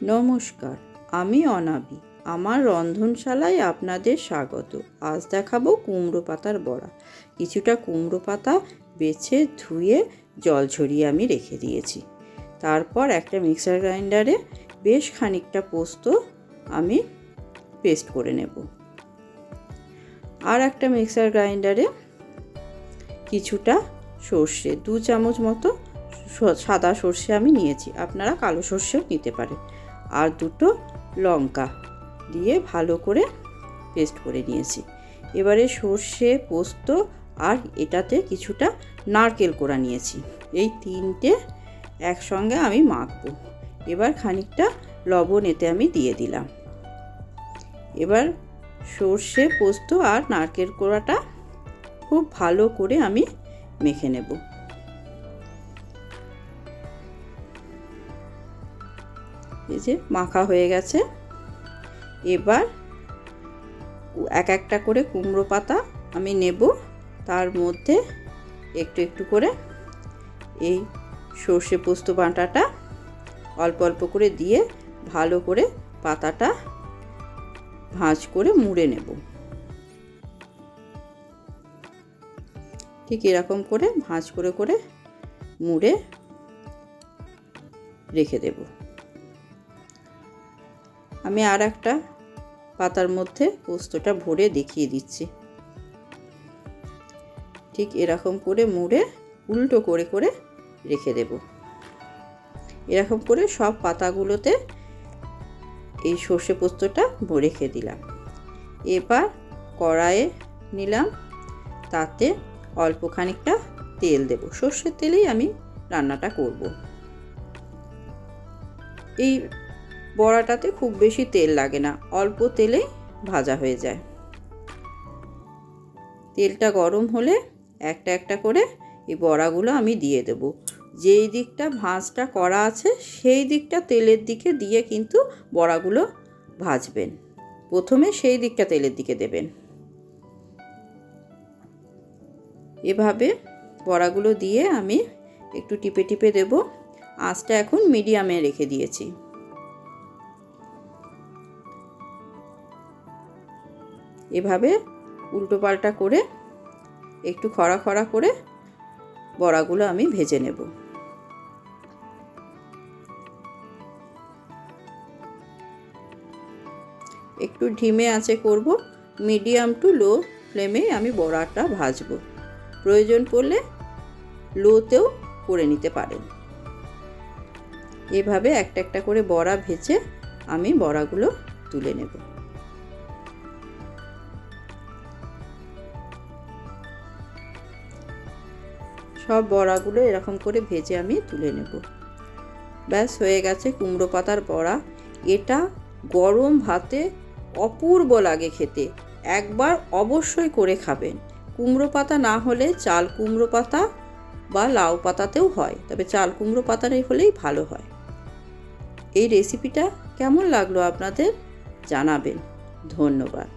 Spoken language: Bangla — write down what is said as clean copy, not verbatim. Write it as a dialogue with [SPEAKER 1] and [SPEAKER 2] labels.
[SPEAKER 1] নমস্কার, আমি অনাবি। আমার রন্ধনশালায় আপনাদের স্বাগত। আজ দেখাবো কুমড়ো পাতার বড়া। কিছুটা কুমড়ো পাতা বেছে ধুয়ে জল ঝরিয়ে আমি রেখে দিয়েছি। তারপর একটা মিক্সার গ্রাইন্ডারে বেশ খানিকটা পোস্ত আমি পেস্ট করে নেব। আর একটা মিক্সার গ্রাইন্ডারে কিছুটা সর্ষে, 2 চামচ মতো সাদা সর্ষে আমি নিয়েছি, আপনারা কালো সর্ষেও নিতে পারেন। আর 2টো লঙ্কা দিয়ে ভালো করে পেস্ট করে নিয়েছি। এবারে সর্ষে, পোস্ত আর এটাতে কিছুটা নারকেল কোড়া নিয়েছি, এই 3টে একসঙ্গে আমি মাখবো। এবার খানিকটা লবণ এতে আমি দিয়ে দিলাম। এবার সর্ষে, পোস্ত আর নারকেল কোড়াটা খুব ভালো করে আমি মেখে নেব। এই যে মাখা হয়ে গেছে। এবার এক একটা করে কুমড়ো পাতা আমি নেব, তার মধ্যে একটু একটু করে এই সর্ষে পোস্ত বাটাটা অল্প অল্প করে দিয়ে ভালো করে পাতাটা ভাঁজ করে মুড়ে নেব। ঠিক এরকম করে ভাঁজ করে করে মুড়ে রেখে দেব। আমি আর একটা পাতার মধ্যে পোস্তটা ভরে দেখিয়ে দিচ্ছি। ঠিক এরকম করে মুড়ে উল্টো করে করে রেখে দেব। এরকম করে সব পাতাগুলোতে এই সর্ষে পোস্তটা রেখে দিলাম। এবার কড়াইয়ে নিলাম, তাতে অল্প খানিকটা তেল দেব। সর্ষের তেলেই আমি রান্নাটা করব। এই বড়াটাতে খুব বেশি তেল লাগে না, অল্প তেলেই ভাজা হয়ে যায়। তেলটা গরম হলে একটা একটা করে এই বড়াগুলো আমি দিয়ে দেব। যেই দিকটা ভাঁজটা করা আছে সেই দিকটা তেলের দিকে দিয়ে কিন্তু বড়াগুলো ভাজবেন। প্রথমে সেই দিকটা তেলের দিকে দেবেন। এভাবে বড়াগুলো দিয়ে আমি একটু টিপে টিপে দেব। আঁচটা এখন মিডিয়ামে রেখে দিয়েছি। এভাবে উল্টো পাল্টা করে একটু খড়া খড়া করে বড়াগুলো আমি ভেজে নেব। একটু ধিমে আঁচে করব, মিডিয়াম টু লো ফ্লেমে আমি বড়াটা ভাজবো। প্রয়োজন পড়লে লোতেও করে নিতে পারেন। এভাবে একটা একটা করে বড়া ভেজে আমি বড়াগুলো তুলে নেব। সব বড়াগুলো এরকম করে ভেজে আমি তুলে নেব। ব্যাস হয়ে গেছে কুমড়ো পাতার বড়া। এটা গরম ভাতে অপূর্ব লাগে খেতে, একবার অবশ্যই করে খাবেন। কুমড়ো পাতা না হলে চাল কুমড়ো পাতা বা লাউ পাতাতেও হয়, তবে চাল কুমড়ো পাতাটাই হলেই ভালো হয়। এই রেসিপিটা কেমন লাগলো আপনাদের জানাবেন। ধন্যবাদ।